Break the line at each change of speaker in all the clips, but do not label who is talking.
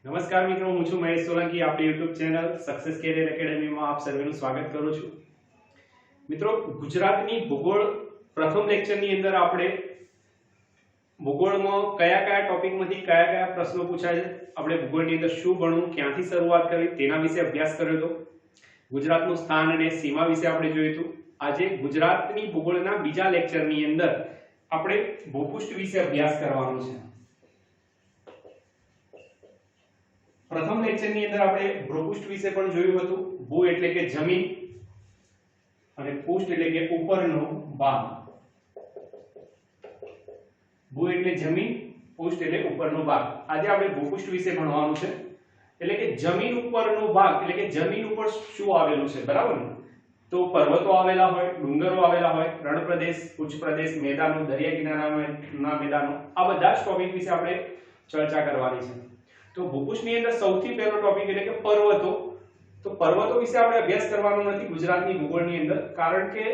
નમસ્કાર મિત્રો, હું છું મહેશ સોલંકી. આપણી યુટ્યુબ ચેનલ સક્સેસ કેરિયર એકેડેમીમાં આપ સર્વેનું સ્વાગત કરું છું. મિત્રો, ગુજરાતની ભૂગોળ પ્રથમ લેક્ચરની અંદર આપણે ભૂગોળમાં કયા કયા ટોપિકમાંથી કયા કયા પ્રશ્નો પૂછાય છે, આપણે ભૂગોળની અંદર શું ભણવું, ક્યાંથી શરૂઆત કરવી તેના વિશે અભ્યાસ કર્યો હતો. ગુજરાતનું સ્થાન અને સીમા વિશે આપણે જોયું હતું. આજે ગુજરાતની ભૂગોળના બીજા લેક્ચરની અંદર આપણે ભૂપૃષ્ઠ વિશે અભ્યાસ કરવાનો છે. પ્રથમ લેક્ચરની અંદર આપણે ભૂપૃષ્ઠ વિશે પણ જોયું હતું. ભૂ એટલે કે જમીન અને પૃષ્ઠ એટલે કે ઉપરનો ભાગ. ભૂ એટલે જમીન, પૃષ્ઠ એટલે ઉપરનો ભાગ. આજે આપણે ભૂપૃષ્ઠ વિશે ભણવાનું છે. એટલે કે જમીન ઉપરનો ભાગ એટલે કે જમીન ઉપર શું આવેલું છે, બરાબર ને? તો પર્વતો આવેલા હોય, ડુંગરો આવેલા હોય, રણ પ્રદેશ, ઉચ્ચ પ્રદેશ, મેદાનો, દરિયા કિનારાના મેદાનો, આ બધા જ ટોપિક વિશે આપણે ચર્ચા કરવાની છે. તો ભૂપૃષ્ઠની અંદર સૌથી પહેલો ટોપિક એટલે કે પર્વતો. તો પર્વતો વિશે આપણે અભ્યાસ કરવાનો નથી ગુજરાતની ભૂગોળની અંદર, કારણ કે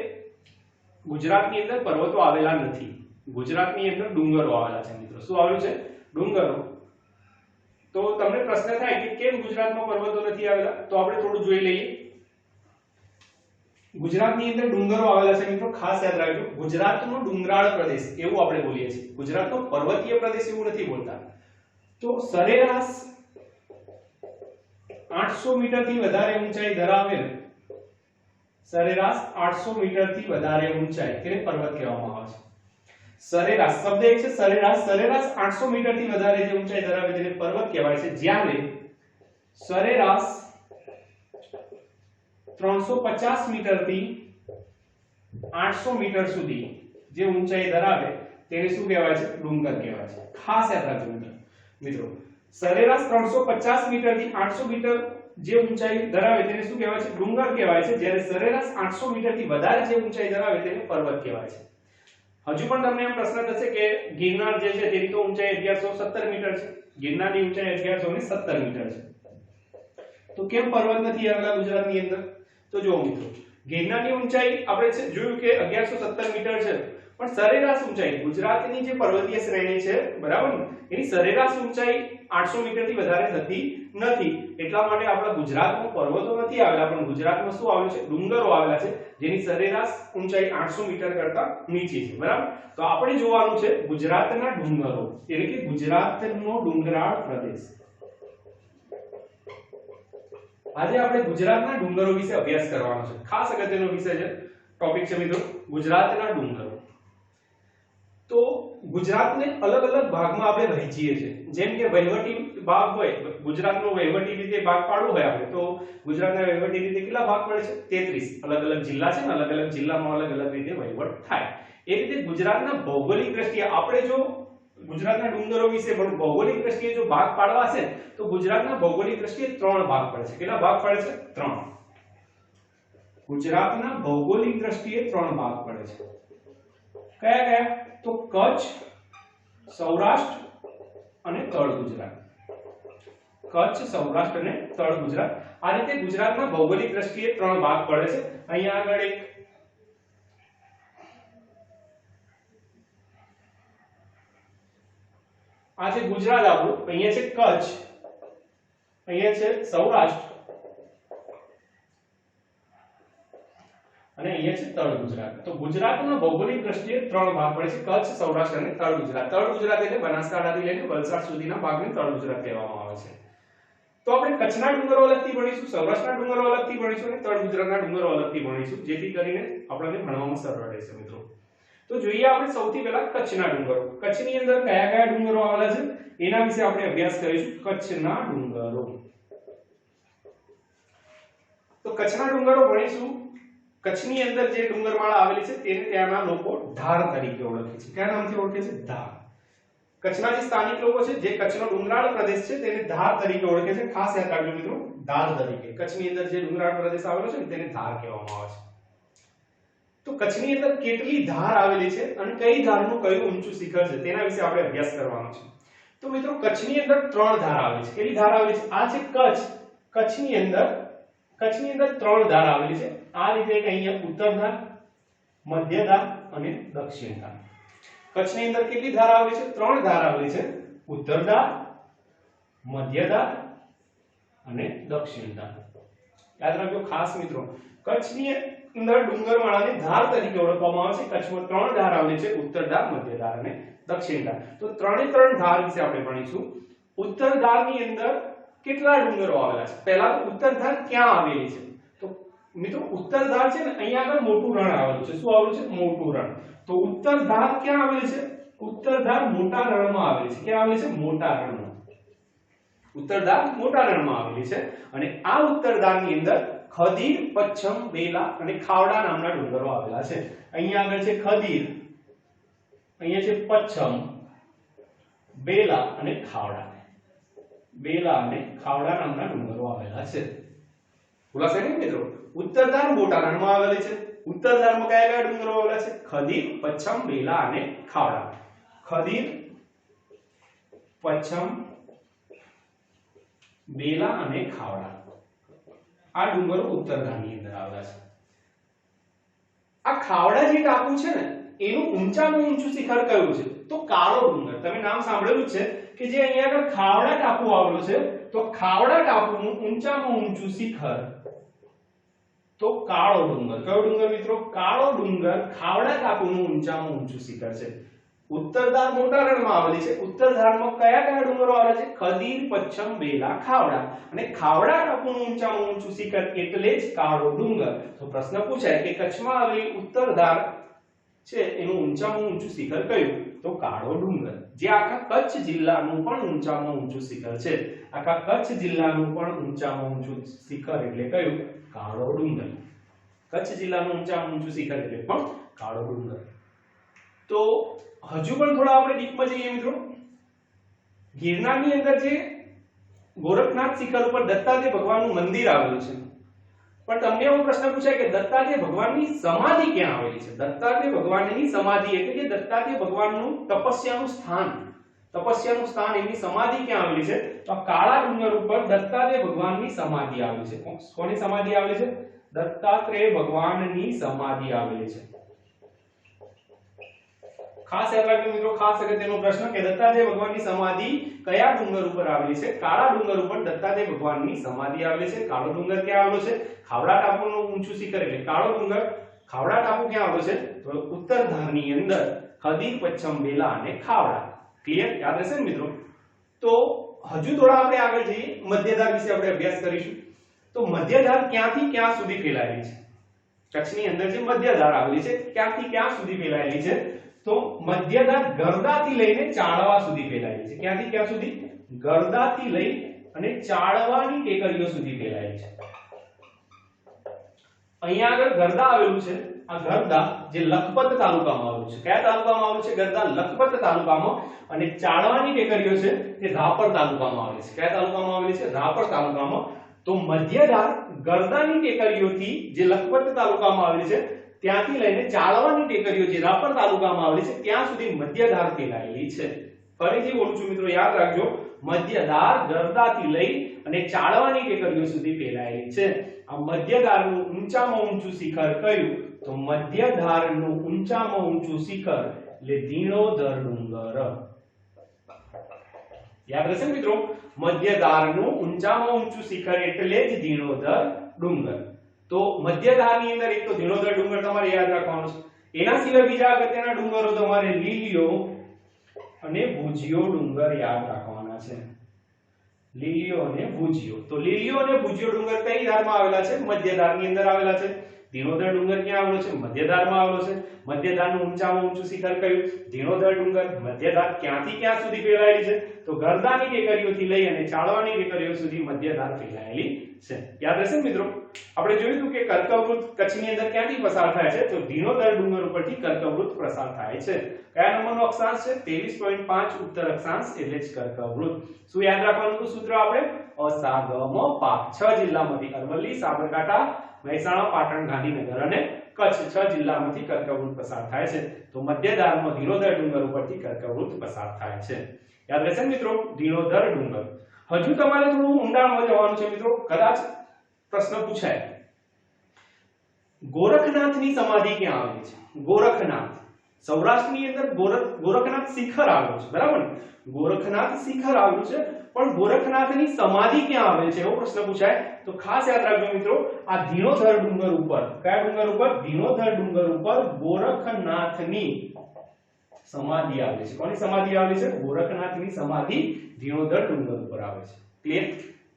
ગુજરાતની અંદર પર્વતો આવેલા નથી. ગુજરાતની અંદર ડુંગરો આવેલા છે મિત્રો. શું આવેલું છે? ડુંગરો. તો તમને પ્રશ્ન થાય કે કેમ ગુજરાતમાં પર્વતો નથી આવેલા? તો આપણે થોડું જોઈ લઈએ. ગુજરાતની અંદર ડુંગરો આવેલા છે મિત્રો, ખાસ યાદ રાખજો. ગુજરાતનો ડુંગરાળ પ્રદેશ એવું આપણે બોલીએ છીએ. ગુજરાતનો પર્વતીય પ્રદેશ એવું નથી બોલતા. તો સરેરાશ 800 મીટર થી વધારે ઊંચાઈ ધરાવેલ, સરેરાશ 800 મીટર થી વધારે ઊંચાઈ તેને પર્વત કહેવામાં આવે છે. સરેરાશ શબ્દ એક છે સરેરાશ. સરેરાશ 800 મીટર થી વધારે જે ઊંચાઈ ધરાવે તેને પર્વત કહેવાય છે. જ્યારે સરેરાશ 350 મીટર થી 800 મીટર સુધી જે ઊંચાઈ ધરાવે તેને શું કહેવાય છે? ડુંગર કહેવાય છે. ખાસ યાદ રાખજો મિત્રો. સરેરાશ 350 મીટર થી 800 મીટર જે ઊંચાઈ ધરાવે તેને શું કહેવાય છે? ડુંગર કહેવાય છે. જ્યારે સરેરાશ 800 મીટર થી વધારે જે ઊંચાઈ ધરાવે તેને પર્વત કહેવાય છે. હજુ પણ તમને એમ પ્રશ્ન થશે કે ગિરનાર જે છે તેની તો ઊંચાઈ 1117 મીટર છે. ગિરનારની ઊંચાઈ 1117 મીટર છે. તો કેમ પર્વત નથી આવેલા ગુજરાતની અંદર? તો જો મિત્રો, ગિરનારની ઊંચાઈ આપણે જોયું કે 1117 મીટર છે, પણ સરેરાશ ઊંચાઈ ગુજરાતની જે પર્વતીય શ્રેણી છે, બરાબર ને, એની સરેરાશ ઊંચાઈ 800 મીટર થી વધારે થતી નથી. એટલા માટે આપણા ગુજરાતમાં પર્વતો નથી આવેલા, પણ ગુજરાતમાં શું આવેલું છે? ડુંગરો આવેલા છે, જેની સરેરાશ ઊંચાઈ 800 મીટર કરતા નીચે છે, બરાબર? તો આપણે જોવાનું છે ગુજરાતના ડુંગરો, એટલે કે ગુજરાતનો ડુંગરાળ પ્રદેશ. આજે આપણે ગુજરાતના ડુંગરો વિશે અભ્યાસ કરવાનો છે. ખાસ અગત્યનો વિષય છે, ટોપિક છે મિત્રો, ગુજરાતના ડુંગરો. તો ગુજરાતને અલગ અલગ ભાગમાં આપણે વહેંચીએ છીએ. જેમ કે વહીવટી ભાગ હોય, ગુજરાતનો વહીવટી રીતે ભાગ પાડવો હોય આપણે, તો ગુજરાતના વહીવટી રીતે કેટલા ભાગ પડે છે? 33. અલગ અલગ જિલ્લા છે ને, અલગ અલગ જિલ્લામાં અલગ અલગ રીતે વહીવટ થાય. એ રીતે ગુજરાતના ભૌગોલિક દ્રષ્ટિએ આપણે જો ગુજરાતના ડુંગરો વિશે પણ ભૌગોલિક દ્રષ્ટિએ જો ભાગ પાડવા છે, તો ગુજરાતના ભૌગોલિક દ્રષ્ટિએ 3 ભાગ પડે છે. કેટલા ભાગ પડે છે? 3. ગુજરાતના ભૌગોલિક દ્રષ્ટિએ 3 ભાગ પડે છે. કયા કયા? તો કચ્છ, સૌરાષ્ટ્ર અને તળ ગુજરાત. કચ્છ, સૌરાષ્ટ્ર અને તળ ગુજરાત. આ રીતે ગુજરાતના ભૌગોલિક દ્રષ્ટિએ 3 ભાગ પડે છે. અહીંયા આગળ એક આ છે ગુજરાત આપણું, અહીંયા છે કચ્છ, અહીંયા છે સૌરાષ્ટ્ર અને અહીંયા છે તળ ગુજરાત. તો ગુજરાતના ભૌગોલિક દ્રષ્ટિએ 3 ભાગ પડે છે: કચ્છ, સૌરાષ્ટ્ર અને તળ ગુજરાત. તળ ગુજરાત એટલે બનાસકાંઠાથી લઈને વલસાડ સુધીના ભાગને તળ ગુજરાત કહેવામાં આવે છે. તો આપણે કચ્છના ડુંગરો અલગથી ભણીશું, સૌરાષ્ટ્રના ડુંગરો અલગથી ભણીશું અને તળ ગુજરાતના ડુંગરો અલગથી ભણીશું, જેથી કરીને આપણને ભણવામાં સરળ રહેશે મિત્રો. તો જોઈએ આપણે સૌથી પહેલા કચ્છના ડુંગરો. કચ્છની અંદર કયા કયા ડુંગરો આવેલા છે એના વિશે આપણે અભ્યાસ કરીશું. કચ્છના ડુંગરો. તો કચ્છના ડુંગરો ભણીશું. કચ્છની અંદર જે ડુંગરમાળા આવેલી છે તેને ત્યાંના લોકો ધાર તરીકે ઓળખે છે. કયા નામથી ઓળખે છે? ધાર. કચ્છના જે સ્થાનિક લોકો છે, જે કચ્છનો ડુંગરાળ પ્રદેશ છે, તેને ધાર તરીકે ઓળખે છે. ખાસ યાદ રાખજો મિત્રો, ધાર તરીકે. કચ્છની અંદર જે ડુંગરાળ પ્રદેશ આવેલો છે તેને ધાર કહેવામાં આવે છે. તો કચ્છની અંદર કેટલી ધાર આવેલી છે અને કઈ ધારનું કયું ઊંચું શિખર છે તેના વિશે આપણે અભ્યાસ કરવાનો છે. તો મિત્રો, કચ્છની અંદર 3 ધાર આવેલી છે. કેટલી ધાર આવેલી છે? આ છે કચ્છ. કચ્છની અંદર 3 ધાર આવેલી છે. આ રીતે એક અહીંયા ઉત્તર ધાર, મધ્ય ધાર અને દક્ષિણ ધાર. કચ્છની અંદર કેટલી ધાર આવેલી છે? 3 ધાર આવેલી છે. ઉત્તર ધાર, મધ્ય ધાર અને દક્ષિણ ધાર. યાદ રાખજો ખાસ મિત્રો, કચ્છની અંદર ડુંગરમાળાને ધાર તરીકે ઓળખવામાં આવે છે. કચ્છમાં 3 ધાર આવેલી છે, ઉત્તર ધાર, મધ્ય ધાર અને દક્ષિણ ધાર. તો 3 ધાર વિશે આપણે ભણીશું. ઉત્તર ધારની અંદર કેટલા ડુંગરો આવેલા છે? પહેલા તો ઉત્તર ધાર ક્યાં આવેલી છે? તો મિત્રો ઉત્તર ધાર છે ને અહીંયા આગળ મોટું રણ આવેલું છે. શું આવેલું છે? મોટું રણ. તો ઉત્તર ધાર ક્યાં આવેલી છે? ઉત્તર ધાર મોટા રણમાં આવેલી છે. ક્યાં આવેલી છે? મોટા રણમાં. ઉત્તર ધાર મોટા રણમાં આવેલી છે. અને આ ઉત્તર ધારની અંદર ખદીર, પચ્છમ, બેલા અને ખાવડા નામના ડુંગરો આવેલા છે. અહીંયા આગળ છે ખદીર, અહીંયા છે પચ્છમ, બેલા અને ખાવડા. બેલા અને ખાવડા નામના ડુંગરો આવેલા છે. ખુલાસા નહીં મિત્રો? ઉત્તર ધાર મોટા રણમાં આવેલી છે. ઉત્તર ધારમાં કયા કયા ડુંગરો આવેલા છે? ખદીર, પચ્છમ, બેલા અને ખાવડા. ખદીર, પચ્છમ, બેલા અને ખાવડા આ ડુંગરો ઉત્તર ધારની અંદર આવેલા છે. આ ખાવડા જે ટાપુ છે ને એનું ઊંચામાં ઊંચું શિખર કયું છે? તો કાળો ડુંગર. તમે નામ સાંભળેલું છે કે જે અહીંયા આગળ ખાવડા ટાપુ આવેલો છે, તો ખાવડા ટાપુનું ઊંચામાં ઊંચું શિખર તો કાળો ડુંગર. કયો ડુંગર મિત્રો? કાળો ડુંગર ખાવડા ટાપુનું ઊંચામાં ઊંચું શિખર છે. ઉત્તર ધાર મોટા રણમાં આવેલી છે. ઉત્તર ધારમાં કયા કયા ડુંગરો આવેલા છે? ખદીર, પચ્છમ, બેલા, ખાવડા. અને ખાવડા ટાપુનું ઊંચામાં ઊંચું શિખર એટલે જ કાળો ડુંગર. તો પ્રશ્ન પૂછાય કે કચ્છમાં આવેલી ઉત્તર ધાર છે એનું ઊંચામાં ઊંચું શિખર કયું? તો કાળો ડુંગર. જે આખા કચ્છ જિલ્લાનું પણ ઊંચામાં ઊંચું શિખર છે. આખા કચ્છ જિલ્લાનું પણ ઊંચામાં ઊંચું શિખર એટલે કયું? કાળો ડુંગર. કચ્છ જિલ્લાનું ઊંચામાં ઊંચું શિખર એટલે પણ કાળો ડુંગર. તો હજુ પણ થોડા આપણે ડીપમાં જઈએ મિત્રો. ગિરનારની અંદર જે ગોરખનાથ શિખર ઉપર દત્તાત્રેય ભગવાનનું મંદિર આવેલું છે, પણ તમને એવો પ્રશ્ન પૂછાય કે દત્તાત્રેય ભગવાનની સમાધિ ક્યાં આવેલી છે? દત્તાત્રેય ભગવાનની સમાધિ એટલે કે દત્તાત્રેય ભગવાનનું તપસ્યાનું સ્થાન, તપસ્યાનું સ્થાન, એની સમાધિ ક્યાં આવેલી છે? તો આ કાળા ડુંગર ઉપર દત્તાત્રેય ભગવાનની સમાધિ આવેલી છે. કોની સમાધિ આવેલી છે? દત્તાત્રેય ભગવાનની સમાધિ આવેલી છે. ખાસ યાદ રાખજો મિત્રો, ખાસ અગત્યનો પ્રશ્ન કે દત્તાત્રેય ભગવાનની સમાધિ કયા ડુંગર ઉપર આવેલી છે? કાળા ડુંગર ઉપર દત્તાત્રેય ભગવાનની સમાધિ આવેલી છે. કાળો ડુંગર ક્યાં આવેલો છે? ખાવડા ટાપુનું ઊંચું શિખર એટલે કાળો ડુંગર. ખાવડા ટાપુ ક્યાં આવેલો છે? તો ઉત્તર ધારની અંદર ખદીર, પચ્છમ, બેલા અને ખાવડા. ક્લિયર? યાદ રહેશે ને મિત્રો? તો હજુ થોડા આપણે આગળ જઈએ, મધ્યધાર વિશે આપણે અભ્યાસ કરીશું. તો મધ્યધાર ક્યાંથી ક્યાં સુધી ફેલાયેલી છે? કચ્છની અંદર જે મધ્યધાર આવેલી છે ક્યાંથી ક્યાં સુધી ફેલાયેલી છે? તો મધ્યધાર ગરદાથી લઈને ચાળવા સુધી ફેલાયેલી છે. ક્યાંથી ક્યાં સુધી? ગરદાથી લઈ અને ચાળવાની ટેકરીઓ સુધી ફેલાયેલી છે. અહીંયા આગળ ગરદા આવેલું છે. આ ગરદા જે લખપત તાલુકામાં આવેલું છે. કયા તાલુકામાં આવેલું છે? ગરદા લખપત તાલુકામાં. અને ચાળવાની ટેકરીઓ છે તે રાપર તાલુકામાં આવેલી છે. કયા તાલુકામાં આવેલી છે? રાપર તાલુકામાં. તો મધ્યધાર ગરદાની ટેકરીઓથી જે લખપત તાલુકામાં આવેલી છે ત્યાંથી લઈને ચાળવાની ટેકરીઓ જે રાપર તાલુકામાં આવેલી છે ત્યાં સુધી મધ્યધાર ફેલાયેલી છે. ફરીથી બોલું છું મિત્રો, યાદ રાખજો. મધ્યધાર ગરદાથી લઈ અને ચાળવાની ટેકરીઓ સુધી ફેલાયેલી છે. આ મધ્યધારનું ઊંચામાં ઊંચું શિખર કયું? તો મધ્યધારનું ઊંચામાં ઊંચું શિખર એટલે ધીણોધર ડુંગર. યાદ રહેશે મિત્રો? મધ્યધારનું ઊંચામાં ઊંચું શિખર એટલે જ ધીણોધર ડુંગર. તો મધ્યધારની અંદર એક તો ધીણોધર ડુંગર તમારે યાદ રાખવાનો છે. એના સિવાય બીજા અગત્યના ડુંગરો તમારે લીલીયો અને ભુજિયો ડુંગર યાદ રાખવાના છે. લીલીયો અને ભુજિયો. તો લીલીયો અને ભુજિયો ડુંગર કઈ ધારમાં આવેલા છે? મધ્યધારની અંદર આવેલા છે. ધીણોધર ડુંગર ક્યાં આવેલો છે? મધ્યધારમાં આવેલો છે. મધ્યધારનું ઊંચામાં ઊંચું શિખર કયું? ધીણોધર ડુંગર. મધ્યધાર ક્યાંથી ક્યાં સુધી ફેલાયેલી છે? તો ગરદાની ટેકરીઓથી લઈ અને ચાળવાની ટેકરીઓ સુધી મધ્યધાર ફેલાયેલી છે. યાદ રહેશે મિત્રો? આપણે જોયું હતું કે કર્કવૃત કચ્છની અંદર ક્યાંથી પસાર થાય છે? તો ધીણોધર ડુંગર ઉપરથી કર્કવૃત પસાર થાય છે. કયા નંબરનો અક્ષાંશ છે? 23.5 ઉત્તર અક્ષાંશ એટલે જ કર્કવૃત. શું યાદ રાખવાનું હતું સૂત્ર આપણે? અસાગમ પાક. 6 જિલ્લામાંથી અરવલ્લી, સાબરકાંઠા, મહેસાણા, પાટણ, ગાંધીનગર અને કચ્છ 6 જિલ્લામાંથી કર્કવૃત પસાર થાય છે. તો મધ્યધારમાં ધીણોધર ડુંગર ઉપરથી કર્કવૃત પસાર થાય છે. યાદ રહેશે મિત્રો? ધીણોધર ડુંગર. હજુ તમારે થોડું ઊંડાણમાં જવાનું છે મિત્રો. કદાચ પ્રશ્ન પૂછાય, ગોરખનાથની સમાધિ ક્યાં આવેલી છે? ગોરખનાથ સૌરાષ્ટ્રની અંદર ગોરખનાથ શિખર આવેલું છે, બરાબર ને? ગોરખનાથ શિખર આવેલું છે. પણ ગોરખનાથની સમાધિ ક્યાં આવેલ છે એવો પ્રશ્ન પૂછાય તો ખાસ યાદ રાખજો મિત્રો, આ ધીણોધર ડુંગર ઉપર, કયા ડુંગર ઉપર? ધીણોધર ડુંગર ઉપર ગોરખનાથની સમાધિ આવેલી છે. કોની સમાધિ આવેલી છે? ગોરખનાથની સમાધિ ધીણોધર ડુંગર ઉપર આવે છે. ક્લિયર?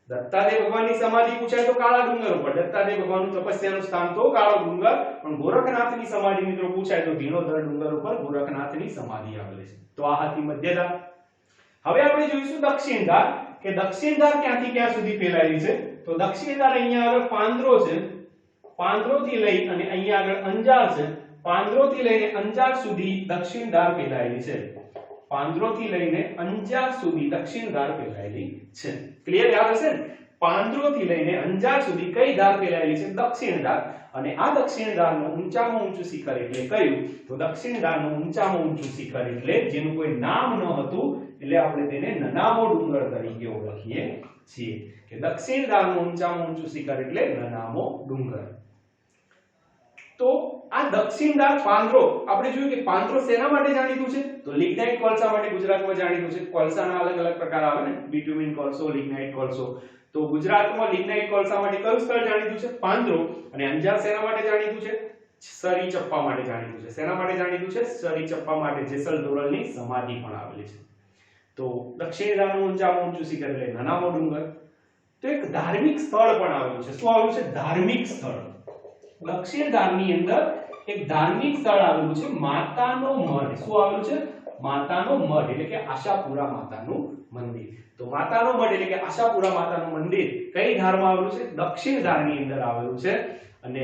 દત્તાત્રેય ભગવાનની સમાધિ પૂછાય તો કાળા ડુંગર ઉપર, દત્તાત્રેય ભગવાનનું તપસ્યાનું સ્થાન તો કાળો ડુંગર, પણ ગોરખનાથની સમાધિ મિત્રો પૂછાય તો ધીણોધર ડુંગર ઉપર ગોરખનાથની સમાધિ આવેલી છે. તો આ હતી મધ્ય ધાર. હવે આપણે જોઈશું દક્ષિણ ધાર, કે દક્ષિણ ધાર ક્યાંથી ક્યાં સુધી ફેલાયેલી છે. તો દક્ષિણ ધાર અહીંયા આગળ પાંદરો છે, પાંદરોથી લઈ અને અહીંયા આગળ અંજાર છે, પાંદરોથી લઈને અંજાર સુધી દક્ષિણ ધાર ફેલાયેલી છે. પાંદરોથી લઈને અંજાર સુધી દક્ષિણ ધાર ફેલાયેલી છે. ક્લિયર? યાદ હશે ને? પાંદરોથી લઈને અંજાર સુધી કઈ ધાર ફેલાયેલી છે? દક્ષિણ ધાર. અને આ દક્ષિણ ધારનું ઊંચામાં ઊંચું શિખર એટલે કયું? તો દક્ષિણ ધારનું ઊંચામાં ઊંચું શિખર એટલે જેનું કોઈ નામ ન હતું, એટલે આપણે તેને નનામો ડુંગર તરીકે ઓળખીએ છીએ, કે દક્ષિણ ધારનું ઊંચામાં ઊંચું શિખર એટલે નનામો ડુંગર. તો આ દક્ષિણ ધાર પાંદરો, આપણે જોયું કે પાંદરો શેના માટે જાણીતું છે? તો લિગ્નાઇટ કોલસા માટે ગુજરાતમાં જાણીતું છે. કોલસાના અલગ અલગ પ્રકાર આવે ને, બિટ્યુમિન કોલસો, લિગ્નાઇટ કોલસો. તો ગુજરાતમાં લિગ્નાઇટ કોલસા માટે કયું સ્થળ જાણીતું છે? પાંદરો. અને અંજાર શેના માટે જાણીતું છે? સરી ચપ્પા માટે જાણીતું છે. શેના માટે જાણીતું છે? સરી ચપ્પા માટે. જેસલ તોરલની સમાધિ પણ આવેલી છે. તો દક્ષિણ ધારનું ઊંચામાં ઊંચું શિખર એટલે નનામો ડુંગર. તો એક ધાર્મિક સ્થળ પણ આવેલું છે. શું આવેલું છે? ધાર્મિક સ્થળ. દક્ષિણ ધારની અંદર એક ધાર્મિક સ્થળ આવેલું છે, માતાનો મઢ. શું આવેલું છે? માતાનો મઢ, એટલે કે આશાપુરા માતાનું મંદિર. તો માતાનો મઢ એટલે કે આશાપુરા માતાનું મંદિર કઈ ધારમાં આવેલું છે? દક્ષિણ ધારની અંદર આવેલું છે. અને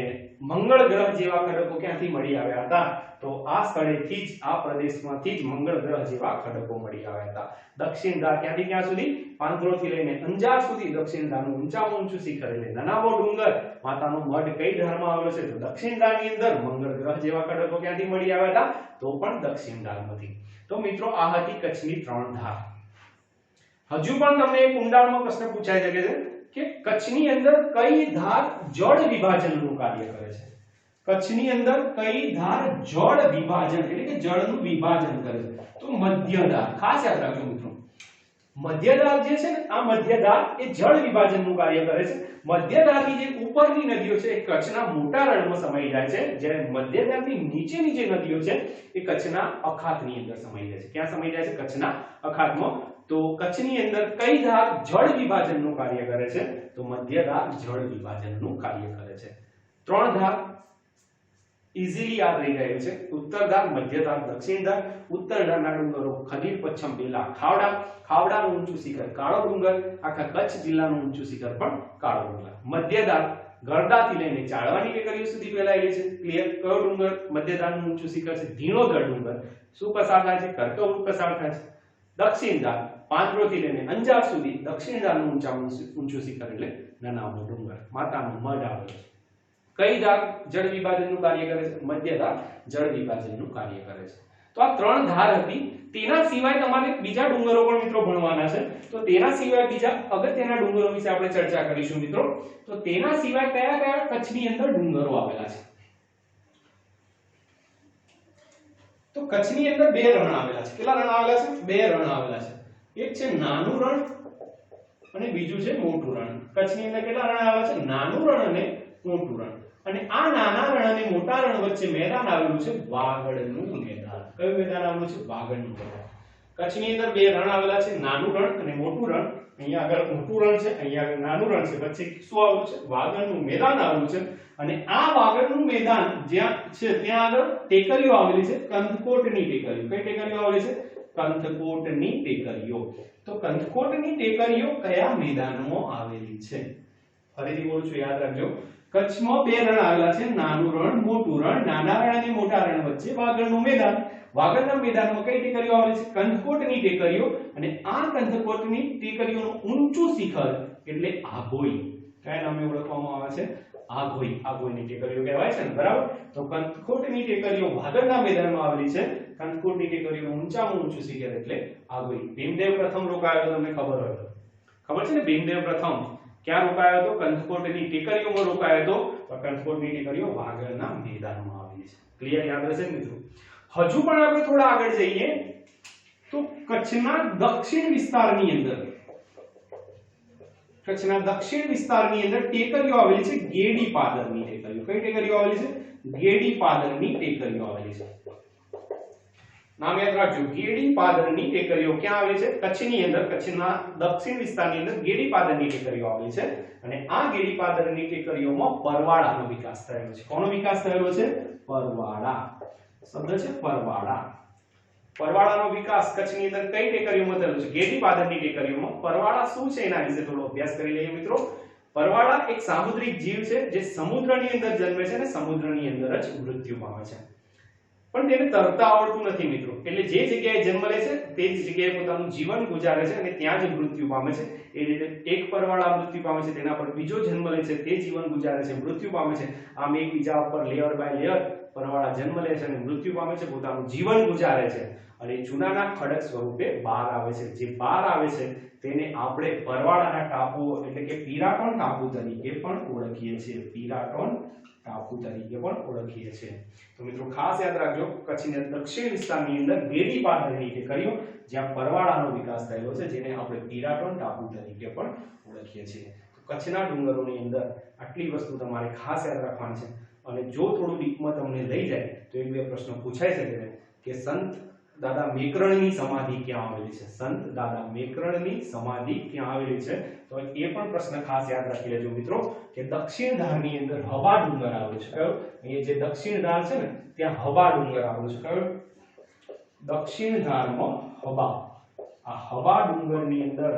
મંગળ ગ્રહ જેવા ખડકો ક્યાંથી મળી આવ્યા હતા? તો આ સ્થળેથી જ, આ પ્રદેશમાંથી જ મંગળ ગ્રહ જેવા ખડકો મળી આવ્યા હતા. દક્ષિણ ધાર ક્યાંથી ક્યાં સુધી? પાંદરોથી લઈને અંજાર સુધી દક્ષિણ ધારનું ઊંચામાં ઊંચું શિખર એટલે નનામો ડુંગર. માતાનો મઢ કઈ ધારમાં આવેલો છે? તો દક્ષિણ ધારની અંદર. મંગળ ગ્રહ જેવા ખડકો ક્યાંથી મળી આવ્યા હતા? તો પણ દક્ષિણ ધારમાંથી. તો મિત્રો આ હતી કચ્છની 3 ધાર. હજુ પણ તમને એક ઊંડાણમાં પ્રશ્ન પૂછાઈ શકે છે કે કચ્છની અંદર કઈ ધાર જળ વિભાજનનું કાર્ય કરે છે? કચ્છની અંદર કઈ ધાર જળ વિભાજન એટલે કે જળનું વિભાજન કરે છે? તો મધ્ય ધાર. ખાસ યાદ રાખજો મિત્રો, મધ્ય ધાર જે છે ને, આ મધ્ય ધાર એ જળ વિભાજનનું કાર્ય કરે છે. મધ્ય ધારની જે ઉપરની નદીઓ છે એ કચ્છના મોટા રણમાં સમાઈ જાય છે, જ્યારે મધ્ય ધારની નીચેની જે નદીઓ છે એ કચ્છના અખાતની અંદર સમાઈ જાય છે. ક્યાં સમાઈ જાય છે? કચ્છના અખાતમાં. તો કચ્છની અંદર કઈ ધાર જળ વિભાજનનું કાર્ય કરે છે? તો મધ્ય ધાર જળ વિભાજનનું કાર્ય કરે છે. 3 ધાર ઈઝીલી યાદ રહી જાય છે. ઉત્તર ધાર, મધ્ય ધાર, દક્ષિણ ધાર. ઉત્તર ધારના ડુંગરો ખડીર, પચ્છમ બેલા, ખાવડા. ખાવડાનું ઊંચું શિખર કાળો ડુંગર. આખા કચ્છ જિલ્લાનું ઊંચું શિખર પણ કાળો ડુંગર. મધ્ય ધાર ગરડાથી લઈને ચાળવાની ટેકરીઓ સુધી ફેલાયેલી છે. ક્લિયર? કયો ડુંગર મધ્ય ધારનું ઊંચું શિખર છે? ધીણોધર ડુંગર. શું પસાર થાય છે? કર્કવૃત પસાર થાય છે. દક્ષિણ ધાર પાંદરોથી લઈને અંજાર સુધી દક્ષિણ ધારનું ઊંચું શિખર એટલે નનામો ડુંગર. માતાનો મઢ આવેલો છે. કઈ ધાર જળ વિભાજનનું કાર્ય કરે છે? મધ્ય ધાર જળ વિભાજનનું કાર્ય કરે છે. તો આ 3 ધાર હતી. તેના સિવાય તમારે બીજા ડુંગરો પણ મિત્રો ભણવાના છે. તો તેના સિવાય બીજા અગત્યના ડુંગરો વિશે આપણે ચર્ચા કરીશું મિત્રો. તો તેના સિવાય કયા કયા કચ્છની અંદર ડુંગરો આવેલા છે? તો કચ્છની અંદર 2 રણ આવેલા છે. કેટલા રણ આવેલા છે? 2 રણ આવેલા છે. એક છે નાનું રણ અને બીજું છે મોટું રણ. કચ્છની અંદર કેટલા રણ આવેલા છે? નાનું રણ અને મોટું રણ. અને આ નાના રણ અને મોટા રણ વચ્ચે મેદાન આવેલું છે, વાગડનું મેદાન. કયું મેદાન આવેલું છે? વાગડનું મેદાન. કચ્છની અંદર 2 રણ આવેલા છે, નાનું રણ અને મોટું રણ. અહીંયા આગળ મોટું રણ છે, અહીંયા આગળ નાનું રણ છે, વચ્ચે શું આવેલું છે? વાગડનું મેદાન આવેલું છે. અને આ વાગડનું મેદાન જ્યાં છે ત્યાં આગળ ટેકરીઓ આવેલી છે, કંથકોટની ટેકરીઓ. કઈ ટેકરીઓ આવેલી છે? કંથકોટની ટેકરીઓ. તો કંથકોટની ટેકરીઓ કયા મેદાનમાં આવેલી છે? ફરીથી બોલું છું, યાદ રાખજો. કચ્છમાં 2 રણ આવેલા છે, નાનું રણ, મોટું રણ. નાના રણ અને મોટા રણ વચ્ચે વાગડનું મેદાન. વાગડના મેદાનમાં કઈ ટેકરીઓ આવેલી છે? કંથકોટની ટેકરીઓ. અને આ કંથકોટની ટેકરીઓનું ઊંચું શિખર એટલે આઘોઈ. કયા નામે ઓળખવામાં આવે છે? આઘોઈ. આઘોઈની ટેકરીઓ કહેવાય છે ને, બરાબર? તો કંથકોટની ટેકરીઓ વાગડના મેદાનમાં આવેલી છે. કંથકોટની ટેકરીઓનું ઊંચામાં ઊંચું શિખર એટલે આઘોઈ. ભીમદેવ પ્રથમ રોકાયો તમને ખબર હોય તો. ખબર છે ને? ભીમદેવ પ્રથમ ક્યાં રોકાયો હતો? કંથકોટની ટેકરીઓમાં રોકાયો હતો. કંથકોટની ટેકરીઓ વાગડના મેદાનમાં આવેલી છે. ક્લિયર? યાદ રહેશે મિત્રો. હજુ પણ આપણે થોડા આગળ જઈએ તો કચ્છના દક્ષિણ વિસ્તારની અંદર કચ્છના દક્ષિણ વિસ્તારની અંદર ટેકરીઓ આવેલી છે, ગેડી પાદરની ટેકરીઓ. કઈ ટેકરીઓ આવેલી છે? ગેડી પાદરની ટેકરીઓ આવેલી છે. નામ યાદ રાખજો, ગેડી પાદરની ટેકરીઓ ક્યાં આવેલી છે? કચ્છની અંદર, કચ્છના દક્ષિણ વિસ્તારની અંદર ગેડી પાદરની ટેકરીઓ આવેલી છે. અને આ ગેડી પાદરની ટેકરીઓમાં પરવાળાનો વિકાસ થયેલો છે. કોનો વિકાસ થયેલો છે? પરવાળા. શબ્દ છે પરવાળા. પરવાળાનો વિકાસ કચ્છની અંદર કઈ ટેકરીઓમાં થયેલો છે? ગેડી પાદરની ટેકરીઓમાં. પરવાળા શું છે એના વિશે થોડો અભ્યાસ કરી લઈએ મિત્રો. પરવાળા એક સામુદ્રિક જીવ છે જે સમુદ્રની અંદર જન્મે છે અને સમુદ્રની અંદર જ મૃત્યુ પામે છે. પણ તેને તરતા આવડતું નથી મિત્રો. એટલે જે જગ્યાએ જન્મ લે છે તે જ જગ્યાએ પોતાનું જીવન ગુજારે છે અને ત્યાં જ મૃત્યુ પામે છે. એ રીતે એક પરવાળા મૃત્યુ પામે છે, તેના પર બીજો જન્મ લે છે, તે જીવન ગુજારે છે, મૃત્યુ પામે છે. આમ એકબીજા ઉપર લેયર બાય લેયર પરવાળા જન્મ લે છે અને મૃત્યુ પામે છે, પોતાનું જીવન ગુજારે છે અને જૂનાના ખડક સ્વરૂપે બહાર આવે છે. જે બહાર આવે છે તેને આપણે પરવાળાના ટાપુઓ એટલે કે પીરાટોન ટાપુ તરીકે પણ ઓળખીએ છીએ. પીરાટોન ટાપુ તરીકે પણ ઓળખીએ છીએ. તો મિત્રો ખાસ યાદ રાખજો, કચ્છના દક્ષિણ વિસ્તારની અંદર ગેડી પાદરની ટેકરીઓ જ્યાં પરવાળાનો વિકાસ થયેલો છે, જેને આપણે પીરાટોન ટાપુ તરીકે પણ ઓળખીએ છીએ. તો કચ્છના ડુંગરોની અંદર આટલી વસ્તુ તમારે ખાસ યાદ રાખવાની છે. અને જો થોડું ડીપમાં તમને લઈ જાય તો એક બે પ્રશ્ન પૂછાઈ શકે કે સંત દાદા મેકરણની સમાધિ ક્યાં આવેલી છે? સંત દાદા મેકરણની સમાધિ ક્યાં આવેલી છે? તો એ પણ પ્રશ્ન ખાસ યાદ રાખી લેજો મિત્રો કે દક્ષિણ ધારની અંદર હવા ડુંગર આવેલો છે. કયો? અહીંયા જે દક્ષિણ ધાર છે ને ત્યાં હવા ડુંગર આવેલો છે. કયો? દક્ષિણ ધારમાં હવા. આ હવા ડુંગરની અંદર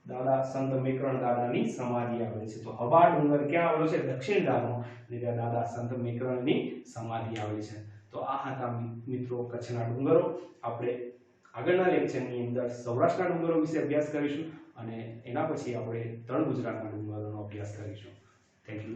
દાદા સંત મેકરણ દાદાની સમાધિ આવેલી છે. તો હવા ડુંગર ક્યાં આવેલો છે? દક્ષિણ ધારમાં. એટલે ત્યાં દાદા સંત મેકરણની સમાધિ આવેલી છે. તો આ હતા મિત્રો કચ્છના ડુંગરો. આપણે આગળના લેક્ચરની અંદર સૌરાષ્ટ્રના ડુંગરો વિશે અભ્યાસ કરીશું અને એના પછી આપણે તળ ગુજરાતના ડુંગરોનો અભ્યાસ કરીશું. Thank you.